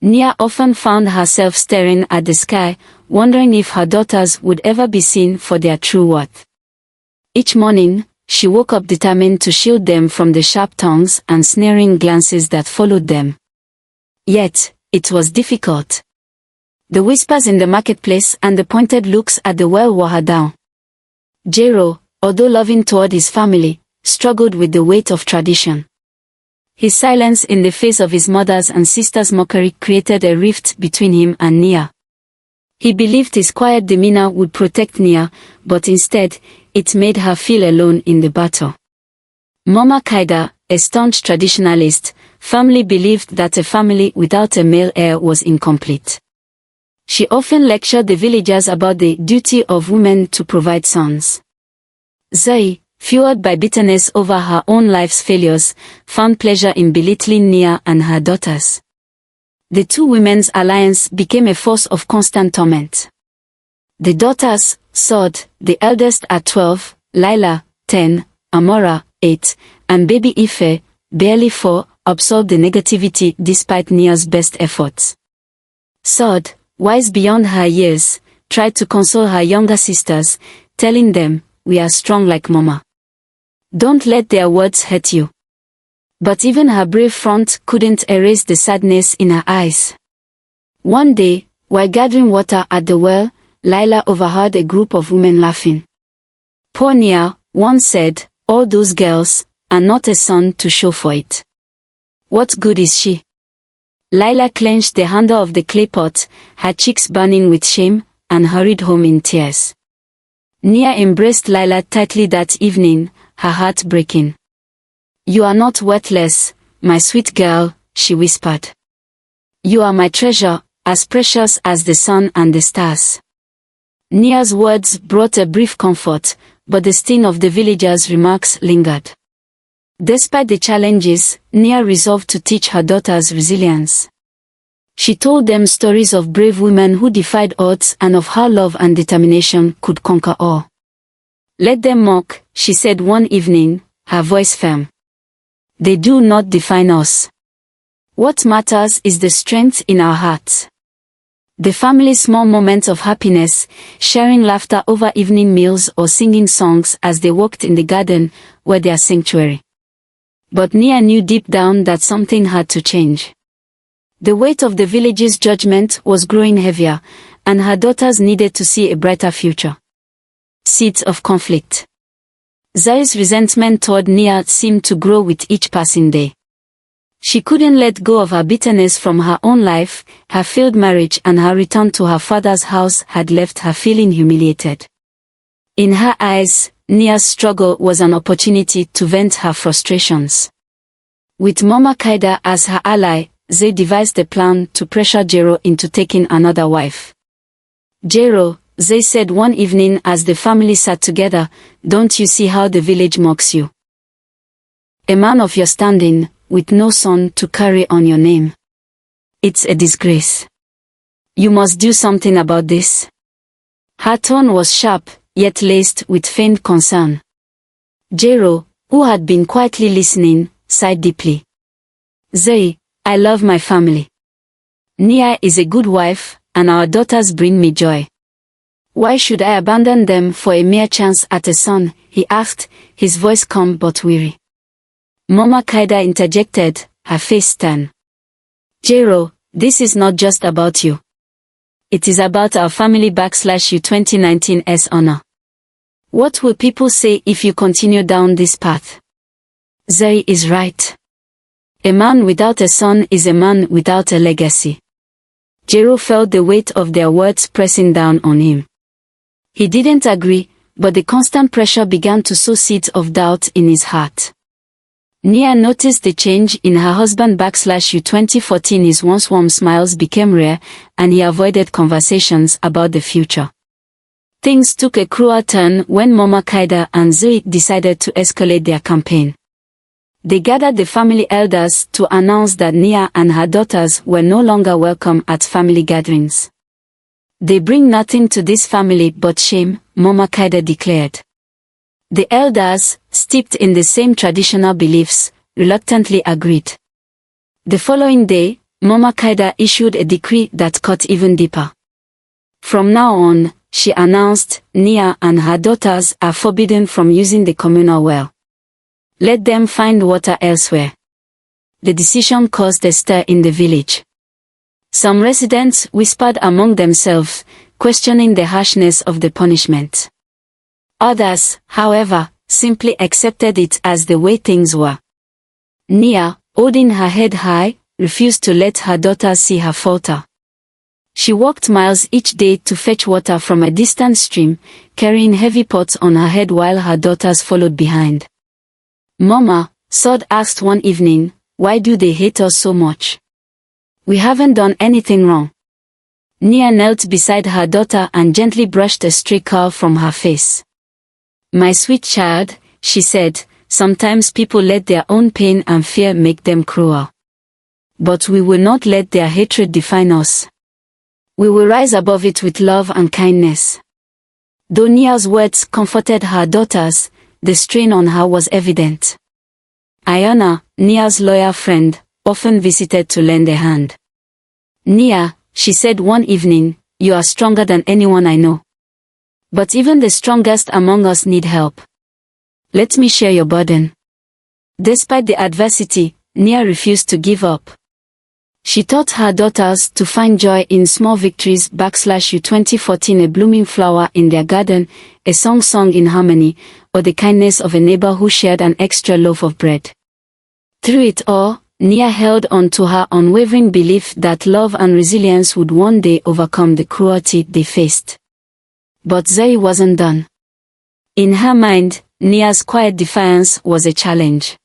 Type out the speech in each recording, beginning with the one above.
Nia often found herself staring at the sky, wondering if her daughters would ever be seen for their true worth. Each morning, she woke up determined to shield them from the sharp tongues and sneering glances that followed them. Yet, it was difficult. The whispers in the marketplace and the pointed looks at the well wore her down. Jero, although loving toward his family, struggled with the weight of tradition. His silence in the face of his mother's and sister's mockery created a rift between him and Nia. He believed his quiet demeanor would protect Nia, but instead, it made her feel alone in the battle. Mama Kaida, a staunch traditionalist, firmly believed that a family without a male heir was incomplete. She often lectured the villagers about the duty of women to provide sons. Zoe, fueled by bitterness over her own life's failures, found pleasure in belittling Nia and her daughters. The two women's alliance became a force of constant torment. The daughters, Sod, the eldest at 12, Lila, 10, Amora, 8, and baby Ife, barely 4, absorbed the negativity despite Nia's best efforts. Sod, wise beyond her years, tried to console her younger sisters, telling them, "We are strong like Mama. Don't let their words hurt you." But even her brave front couldn't erase the sadness in her eyes. One day, while gathering water at the well, Lila overheard a group of women laughing. "Poor Nia," one said, "all those girls, and not a son to show for it. What good is she?" Lila clenched the handle of the clay pot, her cheeks burning with shame, and hurried home in tears. Nia embraced Lila tightly that evening, her heart breaking. "You are not worthless, my sweet girl," she whispered. "You are my treasure, as precious as the sun and the stars." Nia's words brought a brief comfort, but the sting of the villagers' remarks lingered. Despite the challenges, Nia resolved to teach her daughters resilience. She told them stories of brave women who defied odds and of how love and determination could conquer all. "Let them mock," she said one evening, her voice firm. "They do not define us. What matters is the strength in our hearts." The family's small moments of happiness, sharing laughter over evening meals or singing songs as they walked in the garden, were their sanctuary. But Nia knew deep down that something had to change. The weight of the village's judgment was growing heavier, and her daughters needed to see a brighter future. Seeds of conflict. Zoe's resentment toward Nia seemed to grow with each passing day. She couldn't let go of her bitterness from her own life. Her failed marriage and her return to her father's house had left her feeling humiliated. In her eyes, Nia's struggle was an opportunity to vent her frustrations. With Mama Kaida as her ally, Zoe devised a plan to pressure Jero into taking another wife. "Jero," Zoe said one evening as the family sat together, "don't you see how the village mocks you? A man of your standing, with no son to carry on your name. It's a disgrace. You must do something about this." Her tone was sharp, yet laced with faint concern. Jero, who had been quietly listening, sighed deeply. "Zoe, I love my family. Nia is a good wife, and our daughters bring me joy. Why should I abandon them for a mere chance at a son?" he asked, his voice calm but weary. Mama Kaida interjected, her face stern. "Jero, this is not just about you. It is about our family /you 2019's honor. What will people say if you continue down this path?" Zoe is right. A man without a son is a man without a legacy. Jero felt the weight of their words pressing down on him. He didn't agree, but the constant pressure began to sow seeds of doubt in his heart. Nia noticed the change in her husband /you 2014. His once warm smiles became rare, and he avoided conversations about the future. Things took a cruel turn when Mama Kaida and Zoe decided to escalate their campaign. They gathered the family elders to announce that Nia and her daughters were no longer welcome at family gatherings. "They bring nothing to this family but shame," Mama Kaida declared. The elders, steeped in the same traditional beliefs, reluctantly agreed. The following day, Mama Kaida issued a decree that cut even deeper. From now on, she announced, Nia and her daughters are forbidden from using the communal well. Let them find water elsewhere. The decision caused a stir in the village. Some residents whispered among themselves, questioning the harshness of the punishment. Others, however, simply accepted it as the way things were. Nia, holding her head high, refused to let her daughters see her falter. She walked miles each day to fetch water from a distant stream, carrying heavy pots on her head while her daughters followed behind. Mama, Sod asked one evening, why do they hate us so much? We haven't done anything wrong. Nia knelt beside her daughter and gently brushed a stray curl from her face. My sweet child, she said, sometimes people let their own pain and fear make them cruel. But we will not let their hatred define us. We will rise above it with love and kindness. Though Nia's words comforted her daughters, the strain on her was evident. Iona, Nia's loyal friend, often visited to lend a hand. Nia, she said one evening, you are stronger than anyone I know. But even the strongest among us need help. Let me share your burden. Despite the adversity, Nia refused to give up. She taught her daughters to find joy in small victories. / 2014 A blooming flower in their garden, a song sung in harmony, or the kindness of a neighbor who shared an extra loaf of bread. Through it all, Nia held on to her unwavering belief that love and resilience would one day overcome the cruelty they faced. But Zoe wasn't done. In her mind, Nia's quiet defiance was a challenge.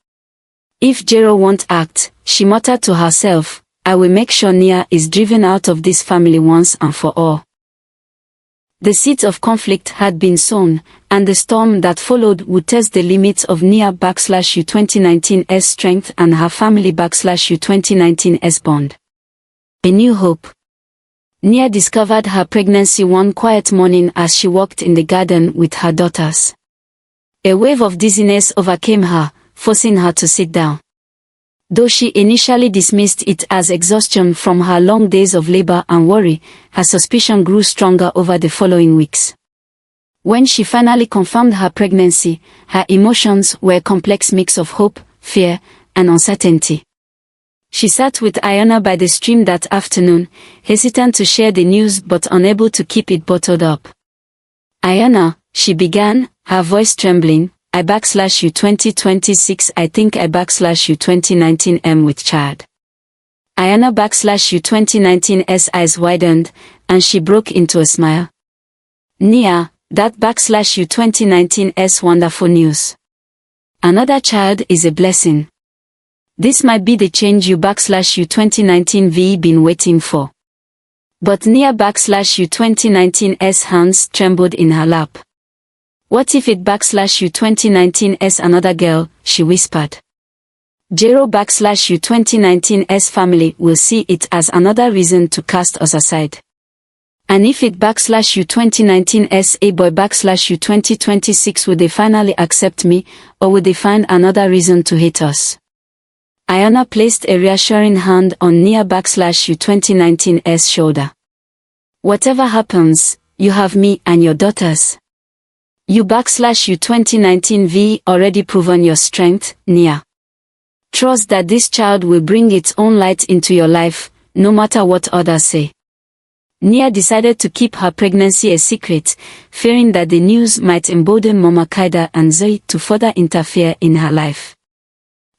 If Jero won't act, she muttered to herself, I will make sure Nia is driven out of this family once and for all. The seeds of conflict had been sown, and the storm that followed would test the limits of Nia / U2019's strength and her family / U2019's bond. A new hope. Nia discovered her pregnancy one quiet morning as she walked in the garden with her daughters. A wave of dizziness overcame her, forcing her to sit down. Though she initially dismissed it as exhaustion from her long days of labor and worry, her suspicion grew stronger over the following weeks. When she finally confirmed her pregnancy, her emotions were a complex mix of hope, fear, and uncertainty. She sat with Iona by the stream that afternoon, hesitant to share the news but unable to keep it bottled up. Iona, she began, her voice trembling, I / U2026 I think I / U2019 with child. Iona / U2019's eyes widened, and she broke into a smile. Nia, that / U2019's wonderful news. Another child is a blessing. This might be the change you / U2019 been waiting for. But Nia / U2019's hands trembled in her lap. What if it / U2019's another girl, she whispered. Jero / U2019's family will see it as another reason to cast us aside. And if it / U2019's a boy / U2026 will they finally accept me, or will they find another reason to hate us? Iona placed a reassuring hand on Nia / U2019's shoulder. Whatever happens, you have me and your daughters. You / U2019 already proven your strength, Nia. Trust that this child will bring its own light into your life, no matter what others say. Nia decided to keep her pregnancy a secret, fearing that the news might embolden Mama Kaida and Zoe to further interfere in her life.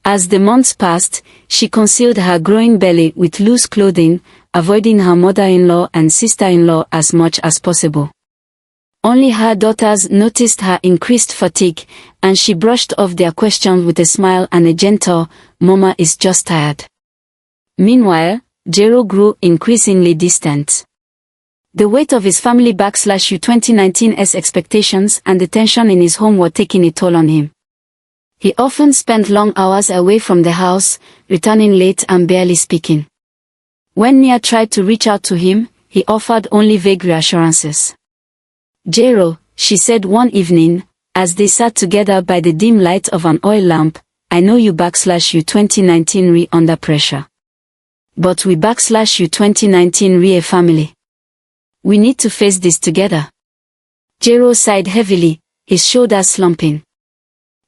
As the months passed, she concealed her growing belly with loose clothing, avoiding her mother-in-law and sister-in-law as much as possible. Only her daughters noticed her increased fatigue, and she brushed off their questions with a smile and a gentle, Mama is just tired. Meanwhile, Jero grew increasingly distant. The weight of his family / U2019's expectations and the tension in his home were taking a toll on him. He often spent long hours away from the house, returning late and barely speaking. When Nia tried to reach out to him, he offered only vague reassurances. Jero, she said one evening, as they sat together by the dim light of an oil lamp, I know you / U2019 under pressure. But we /you 2019 Rie family. We need to face this together. Jero sighed heavily, his shoulders slumping.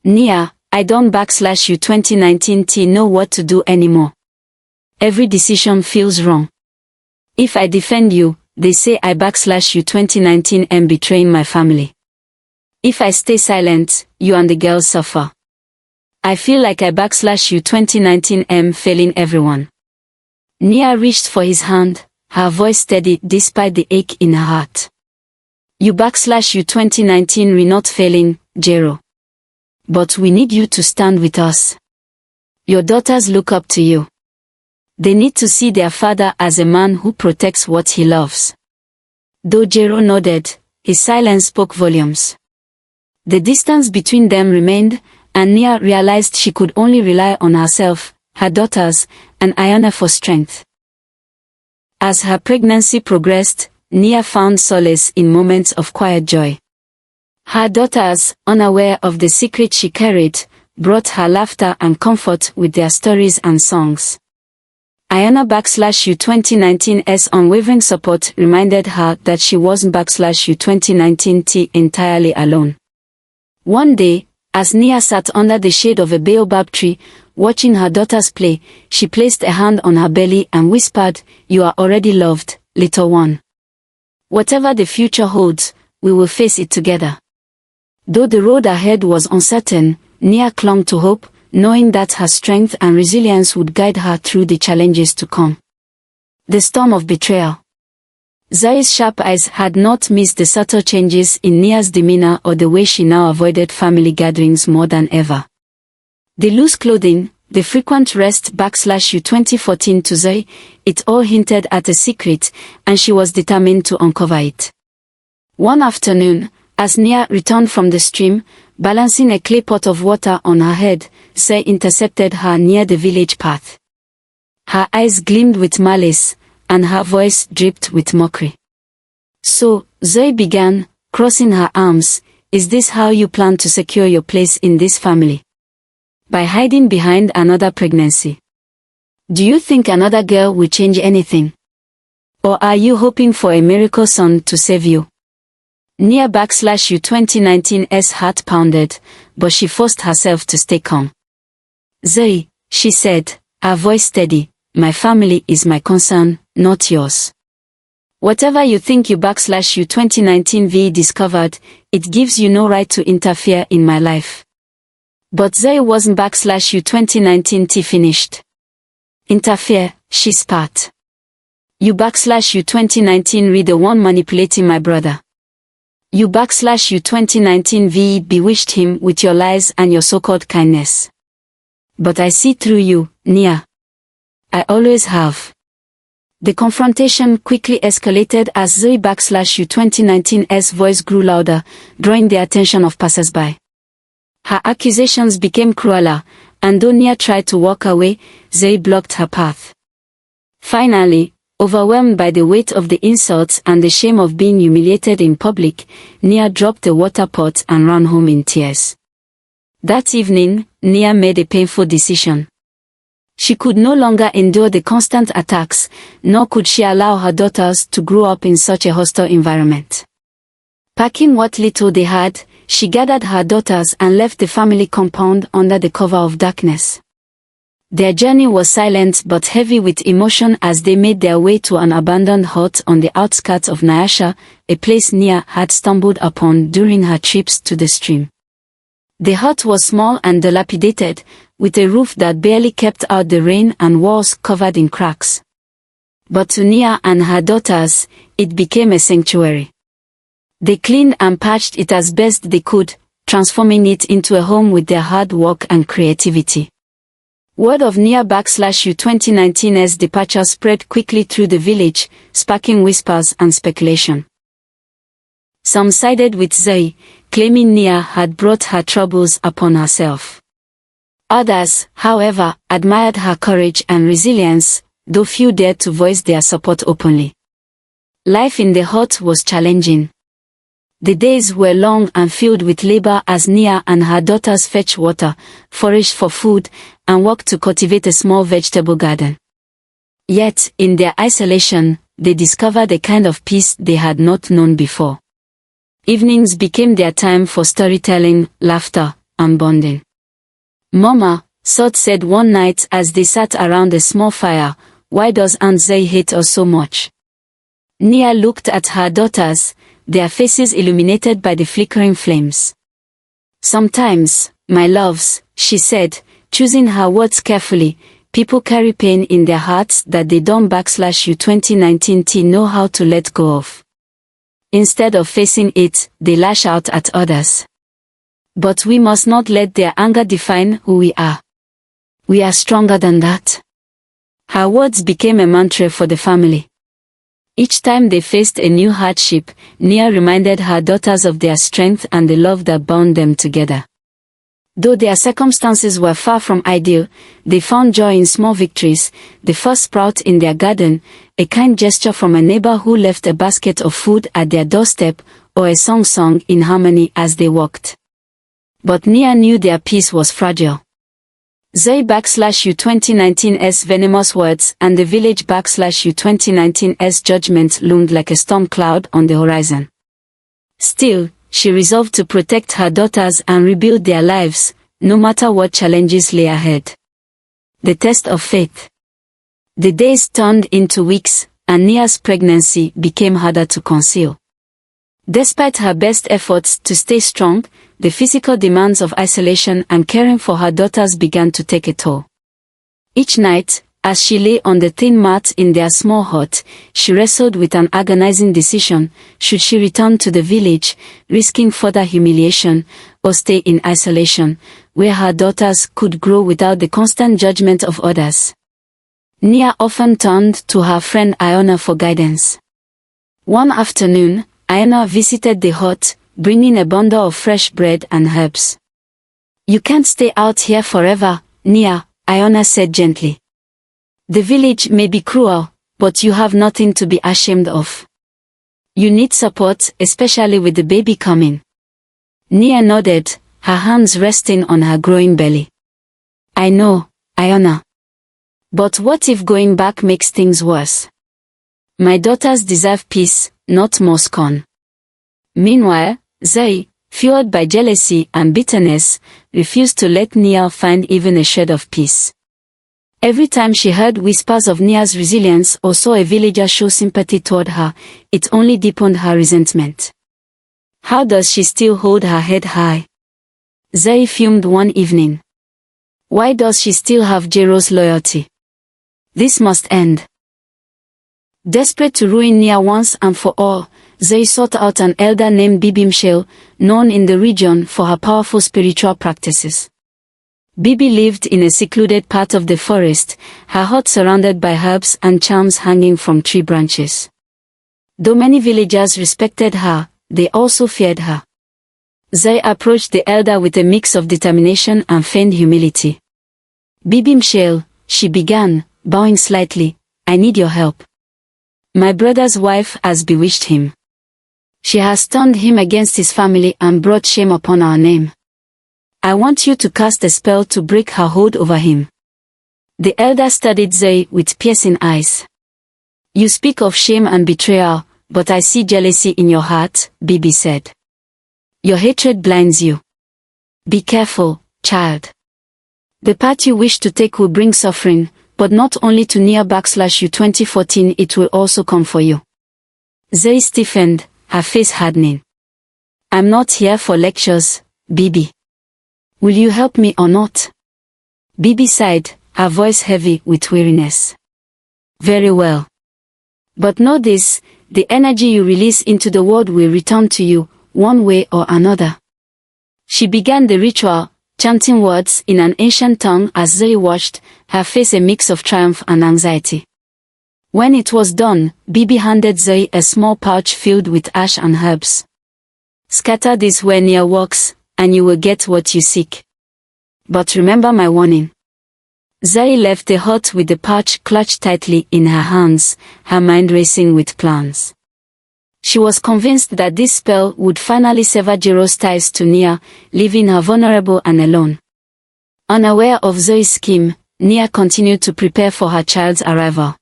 Nia, I don't /you 2019 T know what to do anymore. Every decision feels wrong. If I defend you, they say I /you 2019 am betraying my family. If I stay silent, you and the girls suffer. I feel like I /you 2019 am failing everyone. Nia reached for his hand, her voice steady despite the ache in her heart. You /you 2019 re not failing, Jero. But we need you to stand with us. Your daughters look up to you. They need to see their father as a man who protects what he loves. Though Jero nodded, his silence spoke volumes. The distance between them remained, and Nia realized she could only rely on herself, her daughters, and Iona for strength. As her pregnancy progressed, Nia found solace in moments of quiet joy. Her daughters, unaware of the secret she carried, brought her laughter and comfort with their stories and songs. Iona /you 2019's unwavering support reminded her that she wasn't /you 2019 T entirely alone. One day, as Nia sat under the shade of a baobab tree, watching her daughters play, she placed a hand on her belly and whispered, "You are already loved, little one. Whatever the future holds, we will face it together." Though the road ahead was uncertain, Nia clung to hope, knowing that her strength and resilience would guide her through the challenges to come. The storm of betrayal. Zoe's sharp eyes had not missed the subtle changes in Nia's demeanor or the way she now avoided family gatherings more than ever. The loose clothing, the frequent rest /you 2014 to Zoe, it all hinted at a secret, and she was determined to uncover it. One afternoon, as Nia returned from the stream, balancing a clay pot of water on her head, Zoe intercepted her near the village path. Her eyes gleamed with malice, and her voice dripped with mockery. "So," Zoe began, crossing her arms, "is this how you plan to secure your place in this family? By hiding behind another pregnancy? Do you think another girl will change anything? Or are you hoping for a miracle son to save you?" Nia /you 2019's heart pounded, but she forced herself to stay calm. "Zoe," she said, her voice steady, "my family is my concern, not yours. Whatever you think you /you 2019 V discovered, it gives you no right to interfere in my life." But Zoe wasn't /you 2019 T finished. "Interfere," she spat. "You /you 2019 read the one manipulating my brother. You /you 2019 V bewitched him with your lies and your so-called kindness. But I see through you, Nia. I always have." The confrontation quickly escalated as Zoe /you 2019's voice grew louder, drawing the attention of passers-by. Her accusations became crueler, and though Nia tried to walk away, Zoe blocked her path. Finally, overwhelmed by the weight of the insults and the shame of being humiliated in public, Nia dropped the water pot and ran home in tears. That evening, Nia made a painful decision. She could no longer endure the constant attacks, nor could she allow her daughters to grow up in such a hostile environment. Packing what little they had, she gathered her daughters and left the family compound under the cover of darkness. Their journey was silent but heavy with emotion as they made their way to an abandoned hut on the outskirts of Nyasha, a place Nia had stumbled upon during her trips to the stream. The hut was small and dilapidated, with a roof that barely kept out the rain and walls covered in cracks. But to Nia and her daughters, it became a sanctuary. They cleaned and patched it as best they could, transforming it into a home with their hard work and creativity. Word of Nia /you 2019's departure spread quickly through the village, sparking whispers and speculation. Some sided with Zoe, claiming Nia had brought her troubles upon herself. Others, however, admired her courage and resilience, though few dared to voice their support openly. Life in the hut was challenging. The days were long and filled with labor as Nia and her daughters fetched water, foraged for food, and worked to cultivate a small vegetable garden. Yet, in their isolation, they discovered a kind of peace they had not known before. Evenings became their time for storytelling, laughter, and bonding. "Mama," Sot said one night as they sat around a small fire, "why does Aunt Zay hate us so much?" Nia looked at her daughters, their faces illuminated by the flickering flames. "Sometimes, my loves," she said, choosing her words carefully, "people carry pain in their hearts that they don't /you 2019 T know how to let go of. Instead of facing it, they lash out at others. But we must not let their anger define who we are. We are stronger than that." Her words became a mantra for the family. Each time they faced a new hardship, Nia reminded her daughters of their strength and the love that bound them together. Though their circumstances were far from ideal, they found joy in small victories: the first sprout in their garden, a kind gesture from a neighbor who left a basket of food at their doorstep, or a song sung in harmony as they walked. But Nia knew their peace was fragile. Zay /you 2019's venomous words and the village /you 2019's judgment loomed like a storm cloud on the horizon. Still, she resolved to protect her daughters and rebuild their lives, no matter what challenges lay ahead. The test of faith. The days turned into weeks, and Nia's pregnancy became harder to conceal. Despite her best efforts to stay strong, the physical demands of isolation and caring for her daughters began to take a toll. Each night, as she lay on the thin mat in their small hut, she wrestled with an agonizing decision: should she return to the village, risking further humiliation, or stay in isolation, where her daughters could grow without the constant judgment of others? Nia often turned to her friend Iona for guidance. One afternoon, Iona visited the hut, bringing a bundle of fresh bread and herbs. "You can't stay out here forever, Nia," Iona said gently. "The village may be cruel, but you have nothing to be ashamed of. You need support, especially with the baby coming." Nia nodded, her hands resting on her growing belly. "I know, Iona. But what if going back makes things worse? My daughters deserve peace, not more scorn." Meanwhile, Zay, fueled by jealousy and bitterness, refused to let Nia find even a shred of peace. Every time she heard whispers of Nia's resilience or saw a villager show sympathy toward her, it only deepened her resentment. "How does she still hold her head high?" Zay fumed one evening. "Why does she still have Jero's loyalty? This must end." Desperate to ruin Nia once and for all, Zay sought out an elder named Bibi Mshel, known in the region for her powerful spiritual practices. Bibi lived in a secluded part of the forest, her hut surrounded by herbs and charms hanging from tree branches. Though many villagers respected her, they also feared her. Zay approached the elder with a mix of determination and feigned humility. "Bibi Mshel," she began, bowing slightly, "I need your help. My brother's wife has bewitched him. She has turned him against his family and brought shame upon our name. I want you to cast a spell to break her hold over him." The elder studied Zay with piercing eyes. "You speak of shame and betrayal, but I see jealousy in your heart," Bibi said. "Your hatred blinds you. Be careful, child. The path you wish to take will bring suffering, but not only to Nia /you 2014, it will also come for you." Zay stiffened, her face hardening. "I'm not here for lectures, Bibi. Will you help me or not?" Bibi sighed, her voice heavy with weariness. "Very well. But know this, the energy you release into the world will return to you, one way or another." She began the ritual, chanting words in an ancient tongue as Zay watched, her face a mix of triumph and anxiety. When it was done, Bibi handed Zay a small pouch filled with ash and herbs. "Scatter this where Nia walks, and you will get what you seek. But remember my warning." Zay left the hut with the pouch clutched tightly in her hands, her mind racing with plans. She was convinced that this spell would finally sever Jero's ties to Nia, leaving her vulnerable and alone. Unaware of Zay's scheme, Nia continued to prepare for her child's arrival.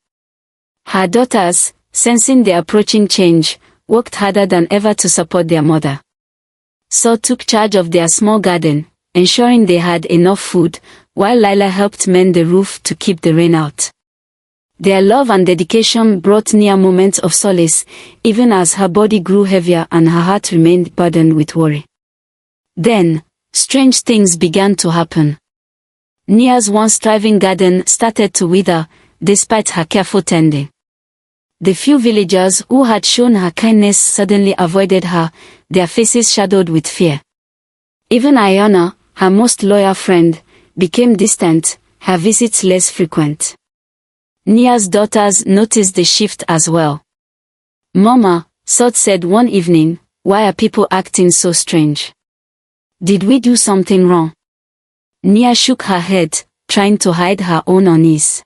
Her daughters, sensing the approaching change, worked harder than ever to support their mother. So took charge of their small garden, ensuring they had enough food, while Lila helped mend the roof to keep the rain out. Their love and dedication brought Nia moments of solace, even as her body grew heavier and her heart remained burdened with worry. Then, strange things began to happen. Nia's once thriving garden started to wither, despite her careful tending. The few villagers who had shown her kindness suddenly avoided her, their faces shadowed with fear. Even Iona, her most loyal friend, became distant, her visits less frequent. Nia's daughters noticed the shift as well. "Mama," Sod said one evening, "why are people acting so strange? Did we do something wrong?" Nia shook her head, trying to hide her own unease.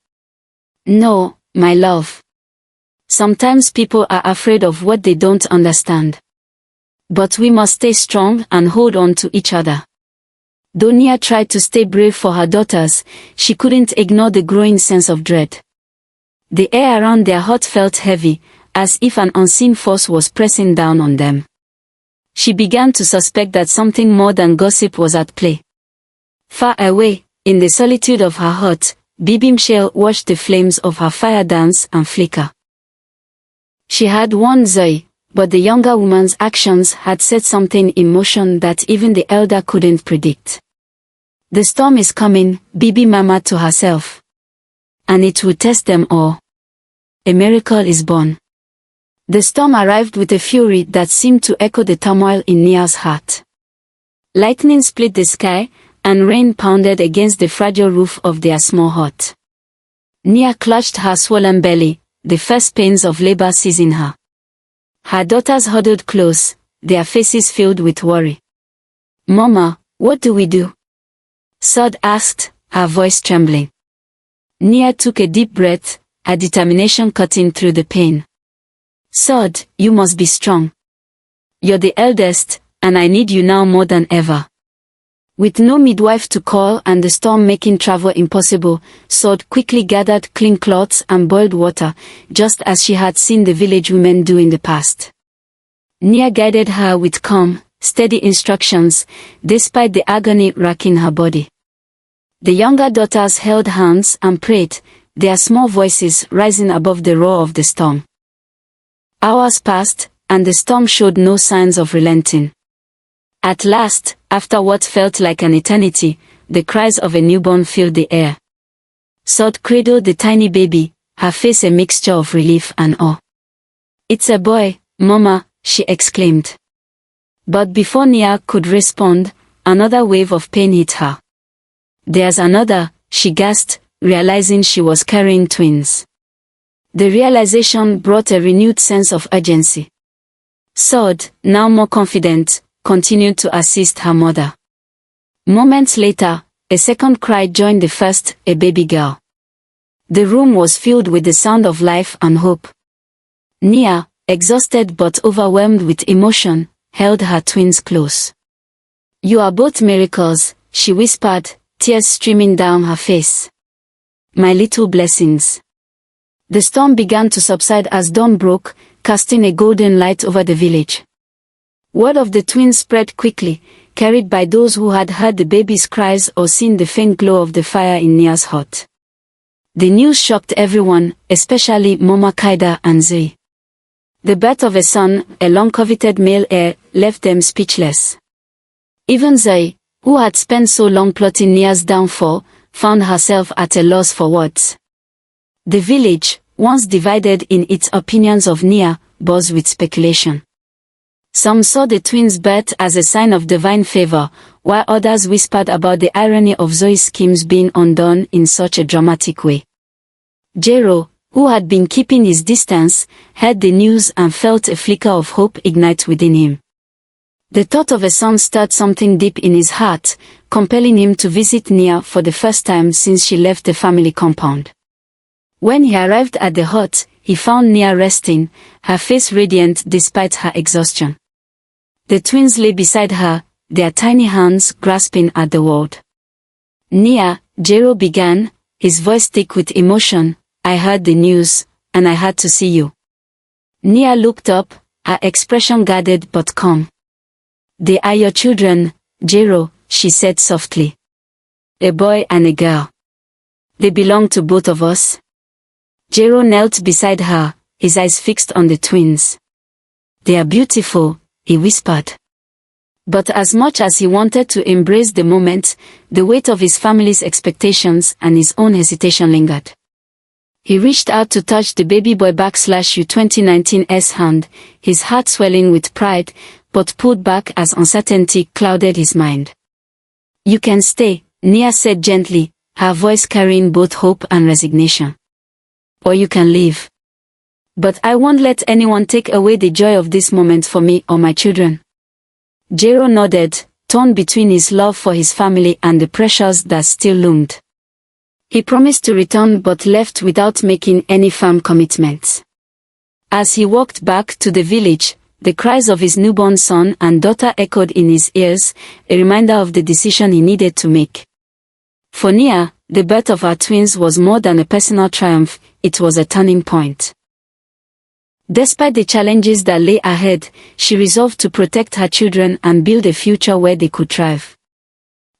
"No, my love. Sometimes people are afraid of what they don't understand. But we must stay strong and hold on to each other." Though Nia tried to stay brave for her daughters, she couldn't ignore the growing sense of dread. The air around their hut felt heavy, as if an unseen force was pressing down on them. She began to suspect that something more than gossip was at play. Far away, in the solitude of her hut, Bibi Michelle watched the flames of her fire dance and flicker. She had warned Zoe, but the younger woman's actions had set something in motion that even the elder couldn't predict. "The storm is coming," Bibi murmured to herself. "And it will test them all. A miracle is born." The storm arrived with a fury that seemed to echo the turmoil in Nia's heart. Lightning split the sky, and rain pounded against the fragile roof of their small hut. Nia clutched her swollen belly, the first pains of labor seizing her. Her daughters huddled close, their faces filled with worry. "Mama, what do we do?" Sod asked, her voice trembling. Nia took a deep breath, her determination cutting through the pain. "Sod, you must be strong. You're the eldest, and I need you now more than ever." With no midwife to call and the storm making travel impossible, Sod quickly gathered clean cloths and boiled water, just as she had seen the village women do in the past. Nia guided her with calm, steady instructions, despite the agony racking her body. The younger daughters held hands and prayed, their small voices rising above the roar of the storm. Hours passed, and the storm showed no signs of relenting. At last, after what felt like an eternity, the cries of a newborn filled the air. Sod cradled the tiny baby, her face a mixture of relief and awe. "It's a boy, Mama," she exclaimed. But before Nia could respond, another wave of pain hit her. "There's another," she gasped, realizing she was carrying twins. The realization brought a renewed sense of urgency. Sod, now more confident, continued to assist her mother. Moments later, a second cry joined the first, a baby girl. The room was filled with the sound of life and hope. Nia, exhausted but overwhelmed with emotion, held her twins close. "You are both miracles," she whispered, tears streaming down her face. "My little blessings." The storm began to subside as dawn broke, casting a golden light over the village. Word of the twins spread quickly, carried by those who had heard the baby's cries or seen the faint glow of the fire in Nia's hut. The news shocked everyone, especially Mama Kaida and Zoe. The birth of a son, a long-coveted male heir, left them speechless. Even Zoe, who had spent so long plotting Nia's downfall, found herself at a loss for words. The village, once divided in its opinions of Nia, buzzed with speculation. Some saw the twins' birth as a sign of divine favor, while others whispered about the irony of Zoe's schemes being undone in such a dramatic way. Jero, who had been keeping his distance, heard the news and felt a flicker of hope ignite within him. The thought of a son stirred something deep in his heart, compelling him to visit Nia for the first time since she left the family compound. When he arrived at the hut, he found Nia resting, her face radiant despite her exhaustion. The twins lay beside her, their tiny hands grasping at the world. "Nia," Jero began, his voice thick with emotion, "I heard the news, and I had to see you. Nia looked up, her expression guarded but calm. They are your children, Jero, she said softly. A boy and a girl. They belong to both of us. Jero knelt beside her, his eyes fixed on the twins. They are beautiful, he whispered. But as much as he wanted to embrace the moment, the weight of his family's expectations and his own hesitation lingered. He reached out to touch the baby boy U2019's hand, his heart swelling with pride, but pulled back as uncertainty clouded his mind. You can stay, Nia said gently, her voice carrying both hope and resignation. Or you can leave. But I won't let anyone take away the joy of this moment for me or my children. Jero nodded, torn between his love for his family and the pressures that still loomed. He promised to return but left without making any firm commitments. As he walked back to the village, the cries of his newborn son and daughter echoed in his ears, a reminder of the decision he needed to make. For Nia, the birth of her twins was more than a personal triumph, it was a turning point. Despite the challenges that lay ahead, she resolved to protect her children and build a future where they could thrive.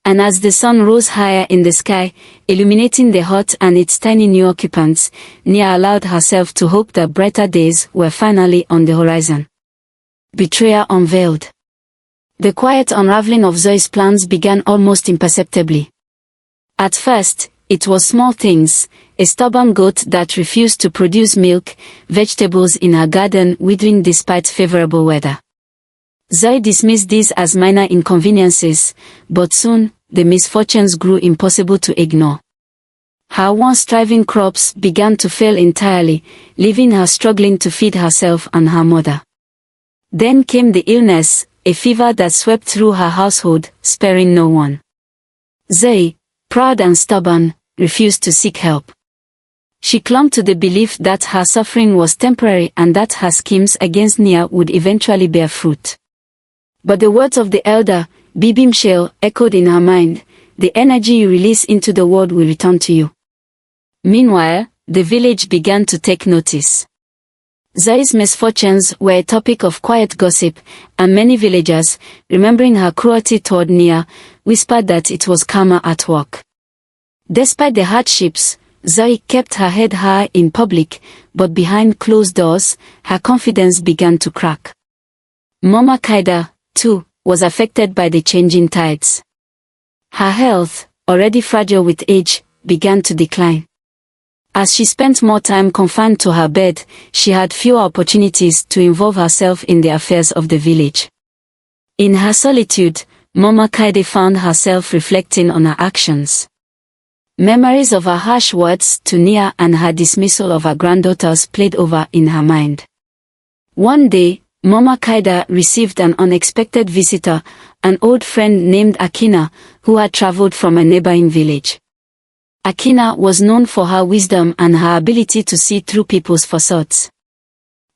And as the sun rose higher in the sky, illuminating the hut and its tiny new occupants, Nia allowed herself to hope that brighter days were finally on the horizon. Betrayal unveiled. The quiet unraveling of Zoe's plans began almost imperceptibly. At first, it was small things, a stubborn goat that refused to produce milk, vegetables in her garden withering despite favorable weather. Zoe dismissed these as minor inconveniences, but soon, the misfortunes grew impossible to ignore. Her once thriving crops began to fail entirely, leaving her struggling to feed herself and her mother. Then came the illness, a fever that swept through her household, sparing no one. Zoe, proud and stubborn, refused to seek help. She clung to the belief that her suffering was temporary and that her schemes against Nia would eventually bear fruit. But the words of the elder, Bibi Mshel, echoed in her mind, the energy you release into the world will return to you. Meanwhile, the village began to take notice. Zoe's misfortunes were a topic of quiet gossip, and many villagers, remembering her cruelty toward Nia, whispered that it was karma at work. Despite the hardships, Zoe kept her head high in public, but behind closed doors, her confidence began to crack. Mama Kaida, too, was affected by the changing tides. Her health, already fragile with age, began to decline. As she spent more time confined to her bed, she had fewer opportunities to involve herself in the affairs of the village. In her solitude, Mama Kaide found herself reflecting on her actions. Memories of her harsh words to Nia and her dismissal of her granddaughters played over in her mind. One day, Mama Kaida received an unexpected visitor, an old friend named Akina, who had traveled from a neighboring village. Akina was known for her wisdom and her ability to see through people's facades.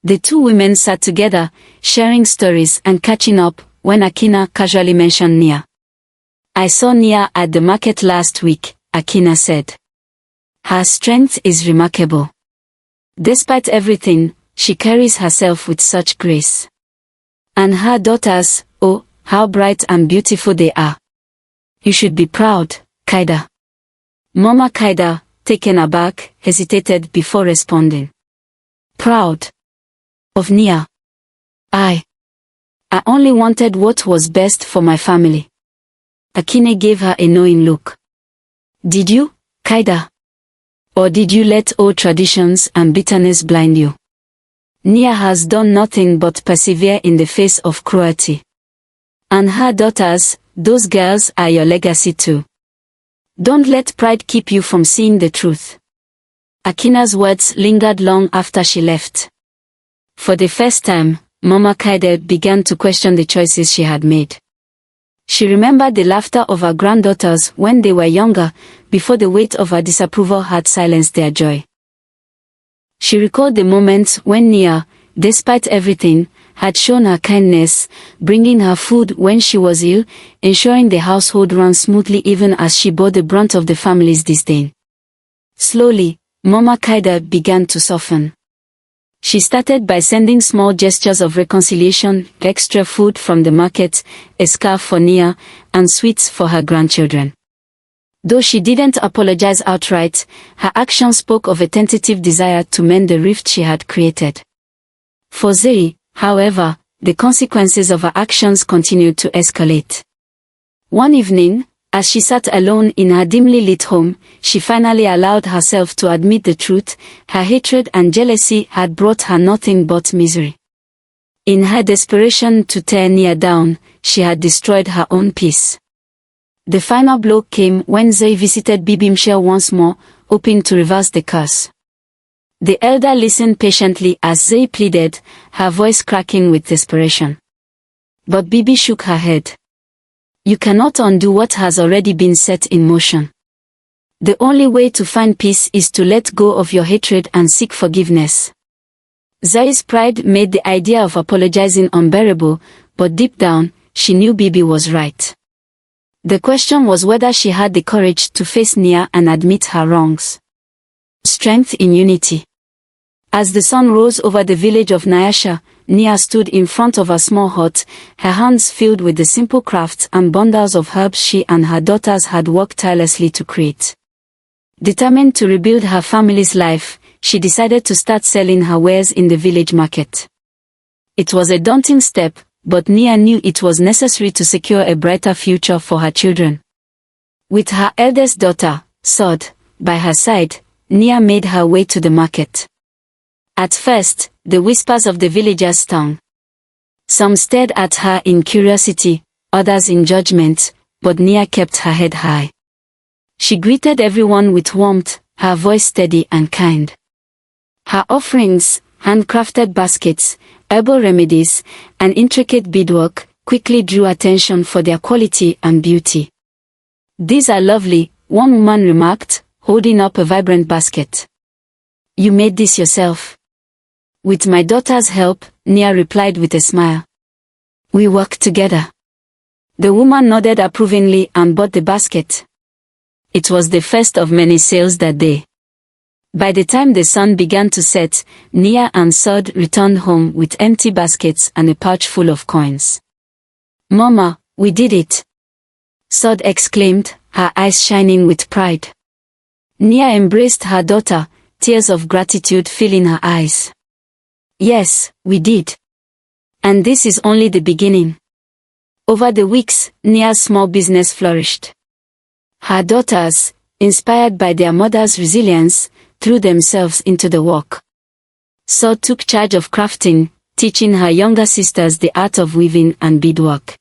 The two women sat together, sharing stories and catching up, when Akina casually mentioned Nia. I saw Nia at the market last week, Akina said. Her strength is remarkable. Despite everything, she carries herself with such grace. And her daughters, oh, how bright and beautiful they are. You should be proud, Kaida. Mama Kaida, taken aback, hesitated before responding. Proud? Of Nia? I only wanted what was best for my family. Akine gave her a knowing look. Did you, Kaida? Or did you let old traditions and bitterness blind you? Nia has done nothing but persevere in the face of cruelty. And her daughters, those girls are your legacy too. Don't let pride keep you from seeing the truth. Akina's words lingered long after she left. For the first time, Mama Kaide began to question the choices she had made. She remembered the laughter of her granddaughters when they were younger, before the weight of her disapproval had silenced their joy. She recalled the moments when Nia, despite everything, had shown her kindness, bringing her food when she was ill, ensuring the household ran smoothly even as she bore the brunt of the family's disdain. Slowly, Mama Kaida began to soften. She started by sending small gestures of reconciliation, extra food from the market, a scarf for Nia, and sweets for her grandchildren. Though she didn't apologize outright, her actions spoke of a tentative desire to mend the rift she had created. For Zoe, however, the consequences of her actions continued to escalate. One evening, as she sat alone in her dimly lit home, she finally allowed herself to admit the truth: her hatred and jealousy had brought her nothing but misery. In her desperation to tear Nia down, she had destroyed her own peace. The final blow came when Zoe visited Bibi Michelle once more, hoping to reverse the curse. The elder listened patiently as Zoe pleaded, her voice cracking with desperation. But Bibi shook her head. You cannot undo what has already been set in motion. The only way to find peace is to let go of your hatred and seek forgiveness. Zoe's pride made the idea of apologizing unbearable, but deep down, she knew Bibi was right. The question was whether she had the courage to face Nia and admit her wrongs. Strength in unity. As the sun rose over the village of Nyasha, Nia stood in front of a small hut, her hands filled with the simple crafts and bundles of herbs she and her daughters had worked tirelessly to create. Determined to rebuild her family's life, she decided to start selling her wares in the village market. It was a daunting step, but Nia knew it was necessary to secure a brighter future for her children. With her eldest daughter, Sod, by her side, Nia made her way to the market. At first, the whispers of the villagers stung. Some stared at her in curiosity, others in judgment, but Nia kept her head high. She greeted everyone with warmth, her voice steady and kind. Her offerings, handcrafted baskets, herbal remedies, and intricate beadwork, quickly drew attention for their quality and beauty. These are lovely, one woman remarked, holding up a vibrant basket. You made this yourself? With my daughter's help, Nia replied with a smile. We work together. The woman nodded approvingly and bought the basket. It was the first of many sales that day. By the time the sun began to set, Nia and Sod returned home with empty baskets and a pouch full of coins. Mama, we did it! Sod exclaimed, her eyes shining with pride. Nia embraced her daughter, tears of gratitude filling her eyes. Yes, we did. And this is only the beginning. Over the weeks, Nia's small business flourished. Her daughters, inspired by their mother's resilience, threw themselves into the work. Sod took charge of crafting, teaching her younger sisters the art of weaving and beadwork.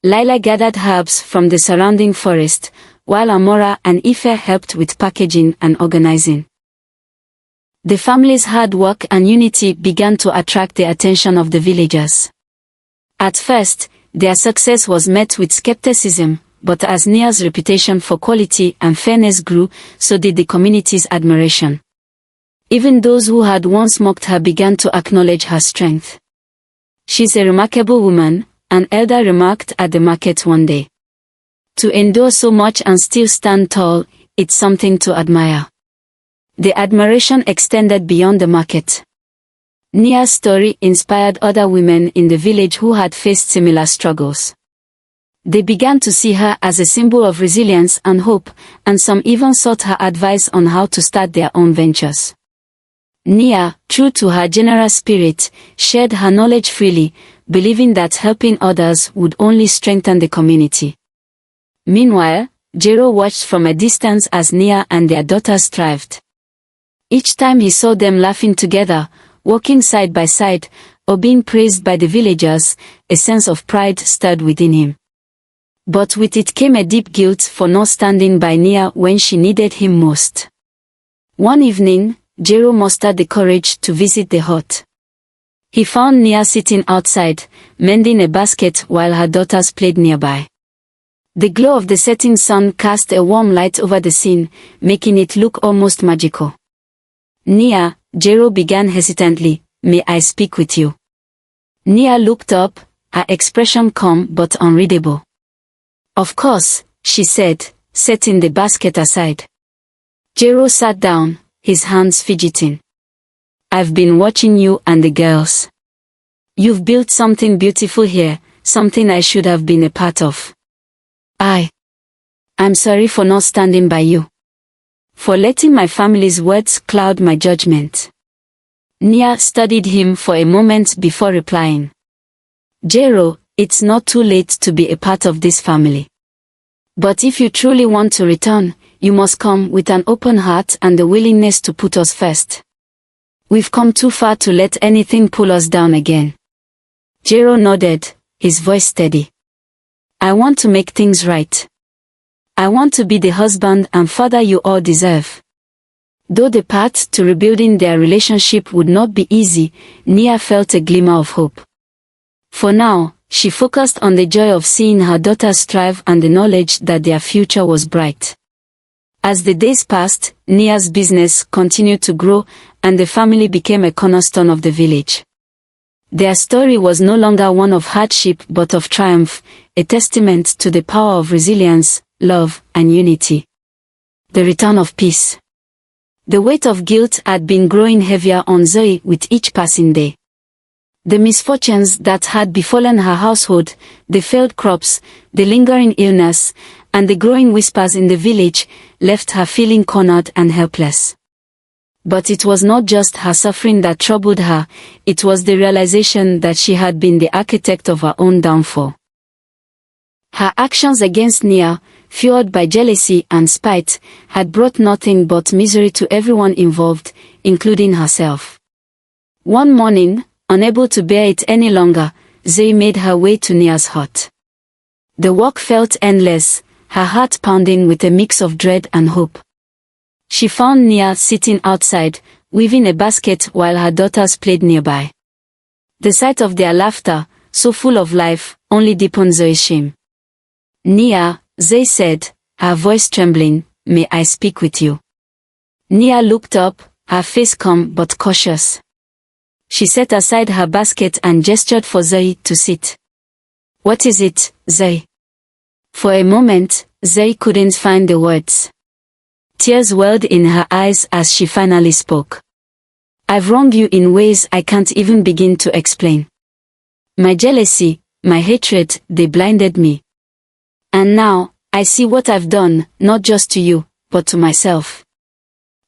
Lila gathered herbs from the surrounding forest, while Amora and Ife helped with packaging and organizing. The family's hard work and unity began to attract the attention of the villagers. At first, their success was met with skepticism, but as Nia's reputation for quality and fairness grew, so did the community's admiration. Even those who had once mocked her began to acknowledge her strength. She's a remarkable woman, an elder remarked at the market one day. To endure so much and still stand tall, it's something to admire. The admiration extended beyond the market. Nia's story inspired other women in the village who had faced similar struggles. They began to see her as a symbol of resilience and hope, and some even sought her advice on how to start their own ventures. Nia, true to her generous spirit, shared her knowledge freely, believing that helping others would only strengthen the community. Meanwhile, Jero watched from a distance as Nia and their daughters thrived. Each time he saw them laughing together, walking side by side, or being praised by the villagers, a sense of pride stirred within him. But with it came a deep guilt for not standing by Nia when she needed him most. One evening, Jero mustered the courage to visit the hut. He found Nia sitting outside, mending a basket while her daughters played nearby. The glow of the setting sun cast a warm light over the scene, making it look almost magical. Nia, Jero began hesitantly, may I speak with you? Nia looked up, her expression calm but unreadable. Of course, she said, setting the basket aside. Jero sat down, his hands fidgeting. I've been watching you and the girls. You've built something beautiful here, something I should have been a part of. I'm sorry for not standing by you. For letting my family's words cloud my judgment. Nia studied him for a moment before replying. Jero, it's not too late to be a part of this family. But if you truly want to return, you must come with an open heart and the willingness to put us first. We've come too far to let anything pull us down again. Jero nodded, his voice steady. I want to make things right. I want to be the husband and father you all deserve. Though the path to rebuilding their relationship would not be easy, Nia felt a glimmer of hope. For now, she focused on the joy of seeing her daughters thrive and the knowledge that their future was bright. As the days passed, Nia's business continued to grow, and the family became a cornerstone of the village. Their story was no longer one of hardship but of triumph, a testament to the power of resilience, love, and unity. The return of peace. The weight of guilt had been growing heavier on Zoe with each passing day. The misfortunes that had befallen her household, the failed crops, the lingering illness, and the growing whispers in the village, left her feeling cornered and helpless. But it was not just her suffering that troubled her, it was the realization that she had been the architect of her own downfall. Her actions against Nia, fueled by jealousy and spite, had brought nothing but misery to everyone involved, including herself. One morning, unable to bear it any longer, Zoe made her way to Nia's hut. The walk felt endless, her heart pounding with a mix of dread and hope. She found Nia sitting outside, weaving a basket while her daughters played nearby. The sight of their laughter, so full of life, only deepened Zoe's shame. Nia, Zoe said, her voice trembling, may I speak with you? Nia looked up, her face calm but cautious. She set aside her basket and gestured for Zoe to sit. What is it, Zoe? For a moment, Zoe couldn't find the words. Tears welled in her eyes as she finally spoke. I've wronged you in ways I can't even begin to explain. My jealousy, my hatred, they blinded me. And now, I see what I've done, not just to you, but to myself.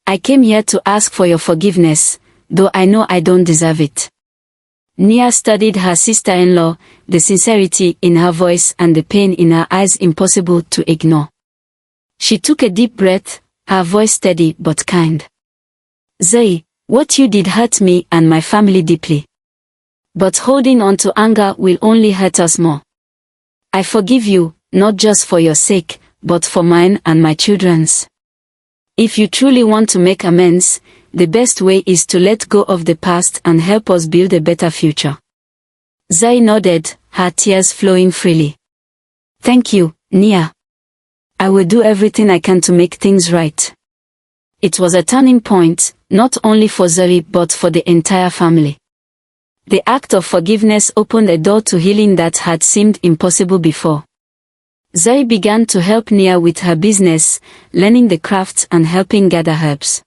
I came here to ask for your forgiveness, though I know I don't deserve it. Nia studied her sister-in-law, the sincerity in her voice and the pain in her eyes impossible to ignore. She took a deep breath, her voice steady but kind. Zoe, what you did hurt me and my family deeply. But holding on to anger will only hurt us more. I forgive you, not just for your sake, but for mine and my children's. If you truly want to make amends, the best way is to let go of the past and help us build a better future. Zoe nodded, her tears flowing freely. Thank you, Nia. I will do everything I can to make things right. It was a turning point, not only for Zoe but for the entire family. The act of forgiveness opened a door to healing that had seemed impossible before. Zoe began to help Nia with her business, learning the crafts and helping gather herbs.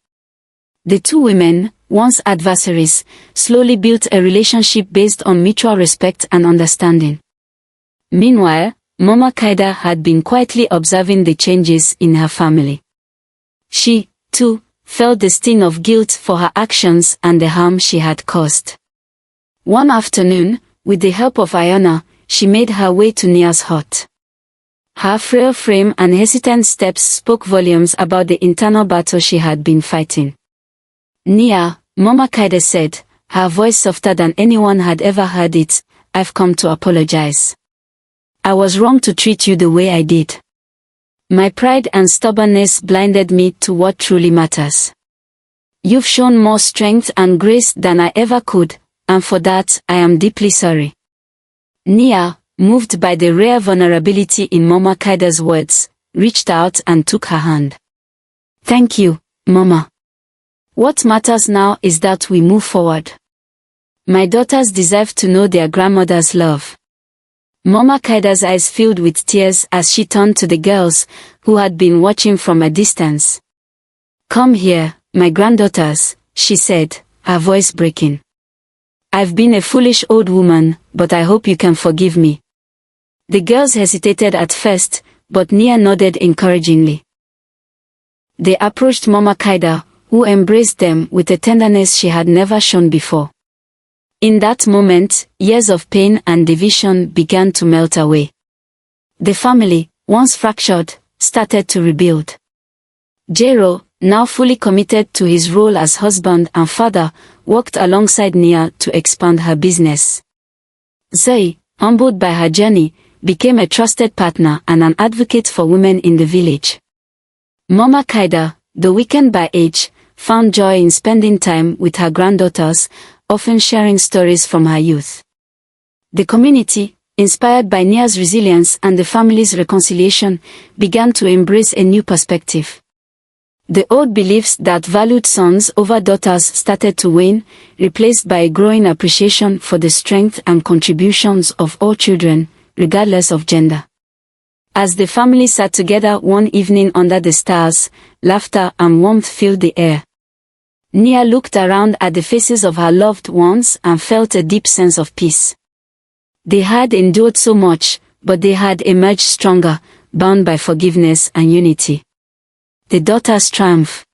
The two women, once adversaries, slowly built a relationship based on mutual respect and understanding. Meanwhile, Mama Kaida had been quietly observing the changes in her family. She, too, felt the sting of guilt for her actions and the harm she had caused. One afternoon, with the help of Iona, she made her way to Nia's hut. Her frail frame and hesitant steps spoke volumes about the internal battle she had been fighting. Nia, Mama Kaide said, her voice softer than anyone had ever heard it, I've come to apologize. I was wrong to treat you the way I did. My pride and stubbornness blinded me to what truly matters. You've shown more strength and grace than I ever could, and for that, I am deeply sorry. Nia, moved by the rare vulnerability in Mama Kaida's words, reached out and took her hand. Thank you, Mama. What matters now is that we move forward. My daughters deserve to know their grandmother's love. Mama Kaida's eyes filled with tears as she turned to the girls, who had been watching from a distance. Come here, my granddaughters, she said, her voice breaking. "I've been a foolish old woman, but I hope you can forgive me." The girls hesitated at first, but Nia nodded encouragingly. They approached Mama Kaida, who embraced them with a tenderness she had never shown before. In that moment, years of pain and division began to melt away. The family, once fractured, started to rebuild. Jero, now fully committed to his role as husband and father, worked alongside Nia to expand her business. Zoe, humbled by her journey, became a trusted partner and an advocate for women in the village. Mama Kaida, though weakened by age, found joy in spending time with her granddaughters, often sharing stories from her youth. The community, inspired by Nia's resilience and the family's reconciliation, began to embrace a new perspective. The old beliefs that valued sons over daughters started to wane, replaced by a growing appreciation for the strength and contributions of all children, regardless of gender. As the family sat together one evening under the stars, laughter and warmth filled the air. Nia looked around at the faces of her loved ones and felt a deep sense of peace. They had endured so much, but they had emerged stronger, bound by forgiveness and unity. The daughters triumphed.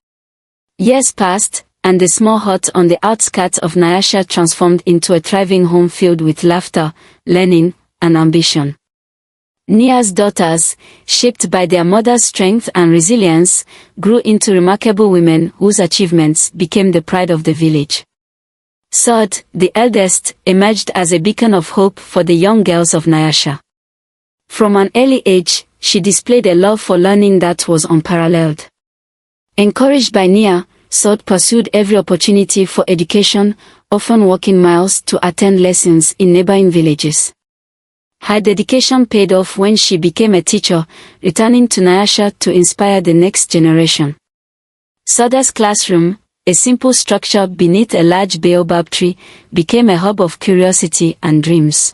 Years passed, and the small hut on the outskirts of Nyasha transformed into a thriving home filled with laughter, learning, and ambition. Nia's daughters, shaped by their mother's strength and resilience, grew into remarkable women whose achievements became the pride of the village. Sod, the eldest, emerged as a beacon of hope for the young girls of Nyasha. From an early age, she displayed a love for learning that was unparalleled. Encouraged by Nia, Sod pursued every opportunity for education, often walking miles to attend lessons in neighboring villages. Her dedication paid off when she became a teacher, returning to Nyasha to inspire the next generation. Soda's classroom, a simple structure beneath a large baobab tree, became a hub of curiosity and dreams.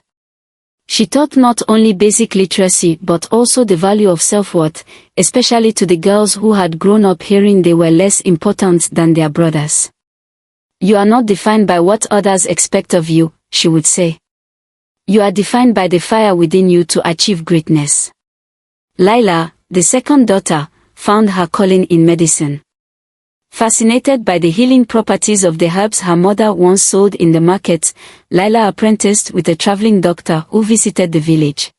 She taught not only basic literacy but also the value of self-worth, especially to the girls who had grown up hearing they were less important than their brothers. "You are not defined by what others expect of you," she would say. "You are defined by the fire within you to achieve greatness." Laila, the second daughter, found her calling in medicine. Fascinated by the healing properties of the herbs her mother once sold in the market, Laila apprenticed with a traveling doctor who visited the village.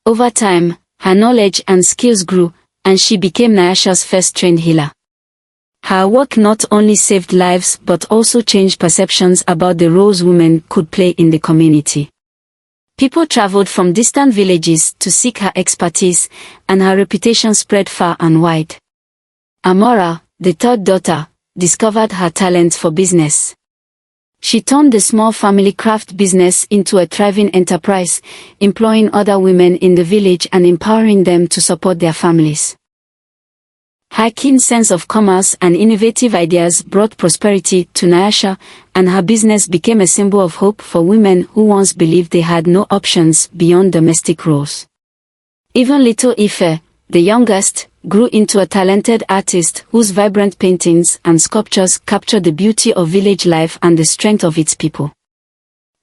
Over time, her knowledge and skills grew, and she became Nyasha's first trained healer. Her work not only saved lives but also changed perceptions about the roles women could play in the community. People traveled from distant villages to seek her expertise, and her reputation spread far and wide. Amora, the third daughter, discovered her talent for business. She turned the small family craft business into a thriving enterprise, employing other women in the village and empowering them to support their families. Her keen sense of commerce and innovative ideas brought prosperity to Nyasha, and her business became a symbol of hope for women who once believed they had no options beyond domestic roles. Even little Ife, the youngest, grew into a talented artist whose vibrant paintings and sculptures captured the beauty of village life and the strength of its people.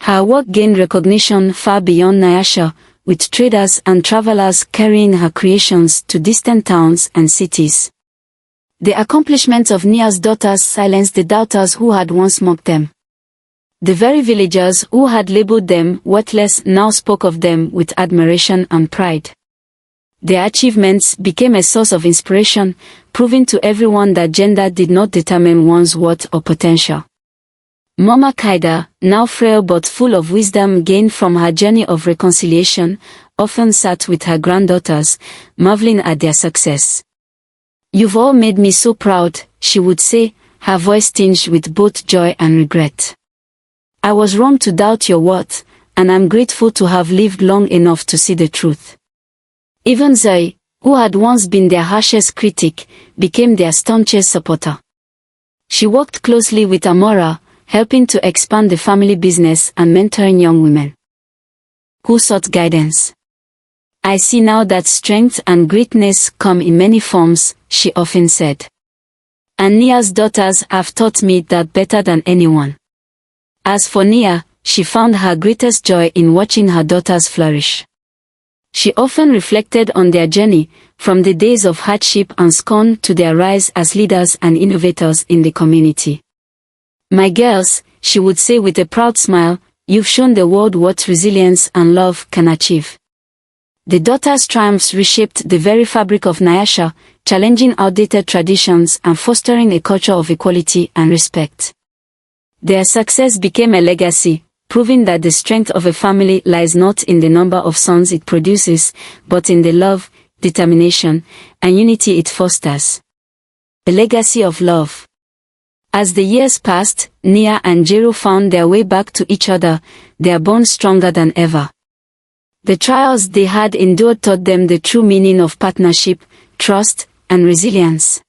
Her work gained recognition far beyond Nyasha, with traders and travelers carrying her creations to distant towns and cities. The accomplishments of Nia's daughters silenced the doubters who had once mocked them. The very villagers who had labeled them worthless now spoke of them with admiration and pride. Their achievements became a source of inspiration, proving to everyone that gender did not determine one's worth or potential. Mama Kaida, now frail but full of wisdom gained from her journey of reconciliation, often sat with her granddaughters, marveling at their success. "You've all made me so proud," she would say, her voice tinged with both joy and regret. "I was wrong to doubt your worth, and I'm grateful to have lived long enough to see the truth." Even Zoe, who had once been their harshest critic, became their staunchest supporter. She worked closely with Amora, helping to expand the family business and mentoring young women who sought guidance. "I see now that strength and greatness come in many forms," she often said. And Nia's daughters have taught me that better than anyone. As for Nia, she found her greatest joy in watching her daughters flourish. She often reflected on their journey, from the days of hardship and scorn to their rise as leaders and innovators in the community. "My girls," she would say with a proud smile, "you've shown the world what resilience and love can achieve." The daughters' triumphs reshaped the very fabric of Nyasha, challenging outdated traditions and fostering a culture of equality and respect. Their success became a legacy, proving that the strength of a family lies not in the number of sons it produces, but in the love, determination, and unity it fosters. A legacy of love. As the years passed, Nia and Jero found their way back to each other, their bond stronger than ever. The trials they had endured taught them the true meaning of partnership, trust, and resilience.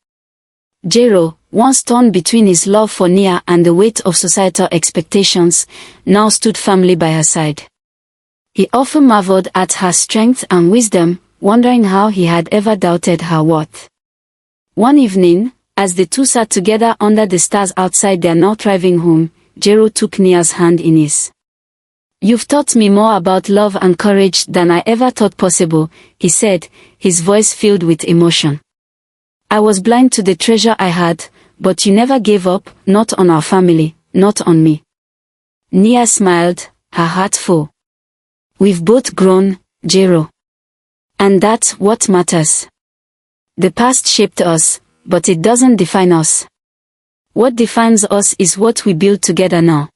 Jero, once torn between his love for Nia and the weight of societal expectations, now stood firmly by her side. He often marveled at her strength and wisdom, wondering how he had ever doubted her worth. One evening, as the two sat together under the stars outside their now thriving home, Jero took Nia's hand in his. "You've taught me more about love and courage than I ever thought possible," he said, his voice filled with emotion. "I was blind to the treasure I had, but you never gave up, not on our family, not on me." Nia smiled, her heart full. "We've both grown, Jero. And that's what matters. The past shaped us, but it doesn't define us. What defines us is what we build together now."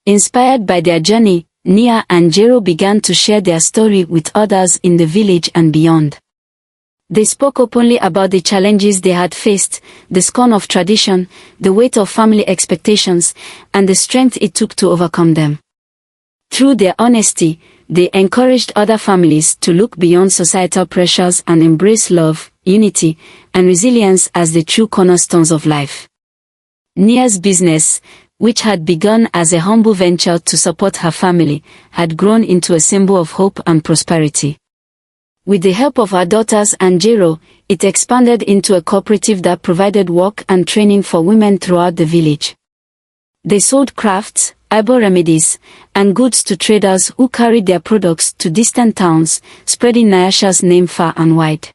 Inspired by their journey, Nia and Jero began to share their story with others in the village and beyond. They spoke openly about the challenges they had faced, the scorn of tradition, the weight of family expectations, and the strength it took to overcome them. Through their honesty, they encouraged other families to look beyond societal pressures and embrace love, unity, and resilience as the true cornerstones of life. Nia's business, which had begun as a humble venture to support her family, had grown into a symbol of hope and prosperity. With the help of her daughters and Jero, it expanded into a cooperative that provided work and training for women throughout the village. They sold crafts, herbal remedies, and goods to traders who carried their products to distant towns, spreading Nyasha's name far and wide.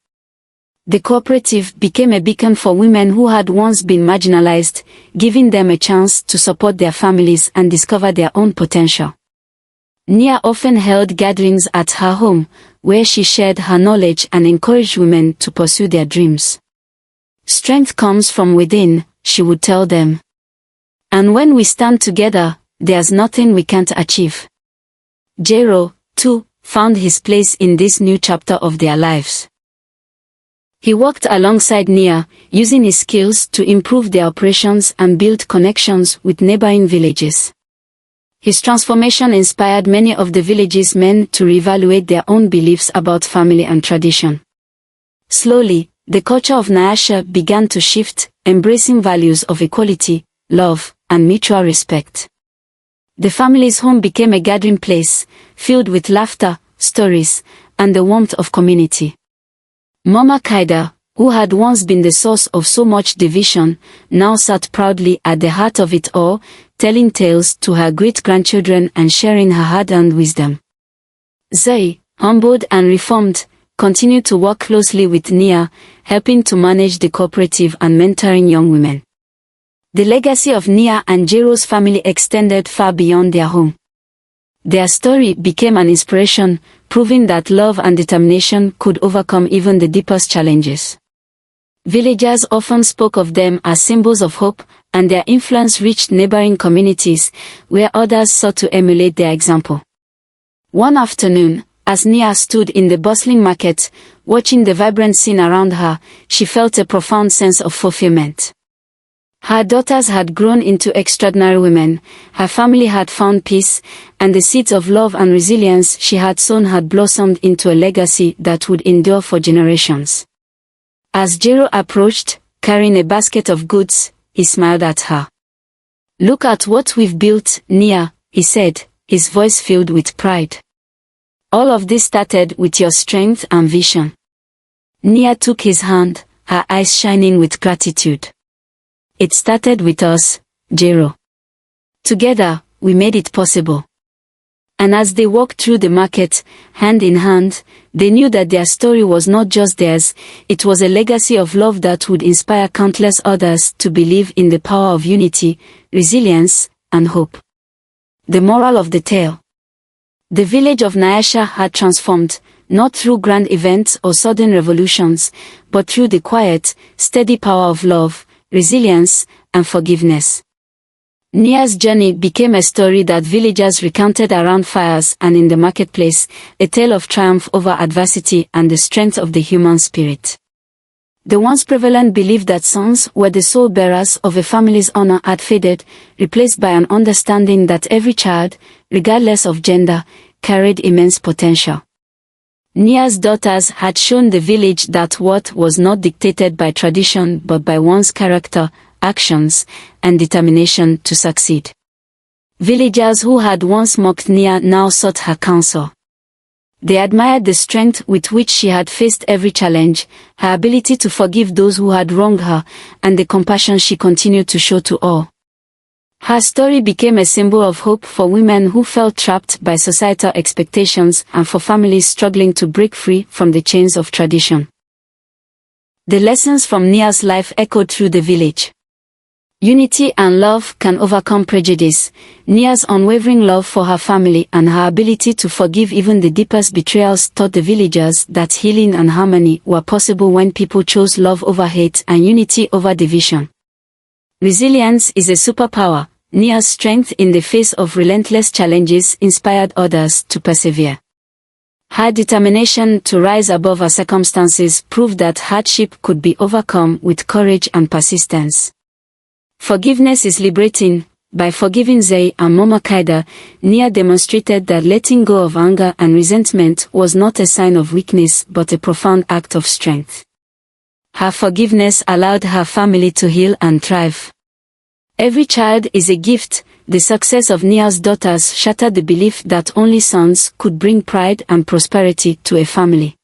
The cooperative became a beacon for women who had once been marginalized, giving them a chance to support their families and discover their own potential. Nia often held gatherings at her home, where she shared her knowledge and encouraged women to pursue their dreams. "Strength comes from within," she would tell them. "And when we stand together, there's nothing we can't achieve." Jero, too, found his place in this new chapter of their lives. He worked alongside Nia, using his skills to improve their operations and build connections with neighboring villages. His transformation inspired many of the village's men to reevaluate their own beliefs about family and tradition. Slowly, the culture of Nyasha began to shift, embracing values of equality, love, and mutual respect. The family's home became a gathering place, filled with laughter, stories, and the warmth of community. Mama Kaida, who had once been the source of so much division, now sat proudly at the heart of it all, telling tales to her great-grandchildren and sharing her hard-earned wisdom. Zoe, humbled and reformed, continued to work closely with Nia, helping to manage the cooperative and mentoring young women. The legacy of Nia and Jero's family extended far beyond their home. Their story became an inspiration, proving that love and determination could overcome even the deepest challenges. Villagers often spoke of them as symbols of hope, and their influence reached neighboring communities, where others sought to emulate their example. One afternoon, as Nia stood in the bustling market, watching the vibrant scene around her, she felt a profound sense of fulfillment. Her daughters had grown into extraordinary women, her family had found peace, and the seeds of love and resilience she had sown had blossomed into a legacy that would endure for generations. As Jero approached, carrying a basket of goods, he smiled at her. "Look at what we've built, Nia," he said, his voice filled with pride. "All of this started with your strength and vision." Nia took his hand, her eyes shining with gratitude. It started with us, Jero. Together, we made it possible. And as they walked through the market, hand in hand, they knew that their story was not just theirs, it was a legacy of love that would inspire countless others to believe in the power of unity, resilience, and hope. The moral of the tale. The village of Nyasha had transformed, not through grand events or sudden revolutions, but through the quiet, steady power of love, resilience, and forgiveness. Nia's journey became a story that villagers recounted around fires and in the marketplace, a tale of triumph over adversity and the strength of the human spirit. The once prevalent belief that sons were the sole bearers of a family's honor had faded, replaced by an understanding that every child, regardless of gender, carried immense potential. Nia's daughters had shown the village that worth was not dictated by tradition but by one's character, actions, and determination to succeed. Villagers who had once mocked Nia now sought her counsel. They admired the strength with which she had faced every challenge, her ability to forgive those who had wronged her, and the compassion she continued to show to all. Her story became a symbol of hope for women who felt trapped by societal expectations and for families struggling to break free from the chains of tradition. The lessons from Nia's life echoed through the village. Unity and love can overcome prejudice. Nia's unwavering love for her family and her ability to forgive even the deepest betrayals taught the villagers that healing and harmony were possible when people chose love over hate and unity over division. Resilience is a superpower. Nia's strength in the face of relentless challenges inspired others to persevere. Her determination to rise above her circumstances proved that hardship could be overcome with courage and persistence. Forgiveness is liberating. By forgiving Zay and Momokaida, Nia demonstrated that letting go of anger and resentment was not a sign of weakness but a profound act of strength. Her forgiveness allowed her family to heal and thrive. Every child is a gift. The success of Nia's daughters shattered the belief that only sons could bring pride and prosperity to a family.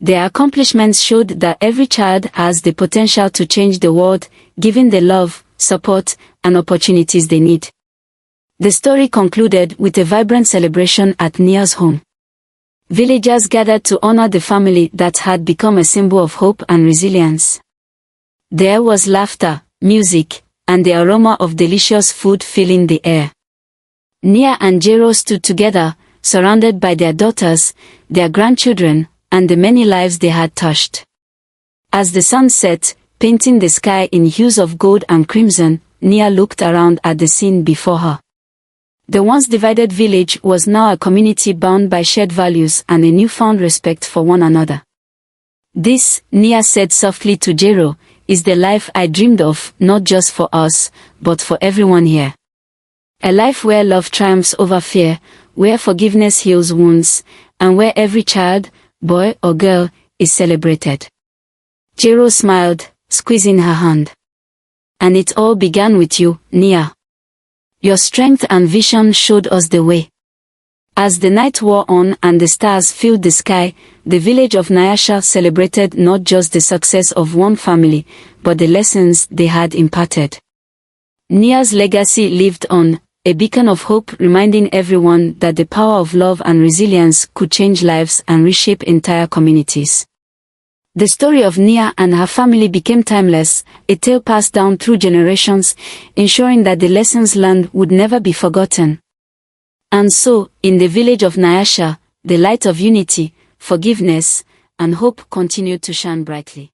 Their accomplishments showed that every child has the potential to change the world, given the love, support, and opportunities they need. The story concluded with a vibrant celebration at Nia's home. Villagers gathered to honor the family that had become a symbol of hope and resilience. There was laughter, music, and the aroma of delicious food filling the air. Nia and Jero stood together, surrounded by their daughters, their grandchildren, and the many lives they had touched. As the sun set, painting the sky in hues of gold and crimson, Nia looked around at the scene before her. The once divided village was now a community bound by shared values and a newfound respect for one another. This, Nia said softly to Jero, is the life I dreamed of, not just for us, but for everyone here. A life where love triumphs over fear, where forgiveness heals wounds, and where every child, boy or girl, is celebrated. Jero smiled, squeezing her hand. And it all began with you, Nia. Your strength and vision showed us the way. As the night wore on and the stars filled the sky, the village of Nyasha celebrated not just the success of one family, but the lessons they had imparted. Nia's legacy lived on, a beacon of hope reminding everyone that the power of love and resilience could change lives and reshape entire communities. The story of Nia and her family became timeless, a tale passed down through generations, ensuring that the lessons learned would never be forgotten. And so, in the village of Nyasha, the light of unity, forgiveness, and hope continued to shine brightly.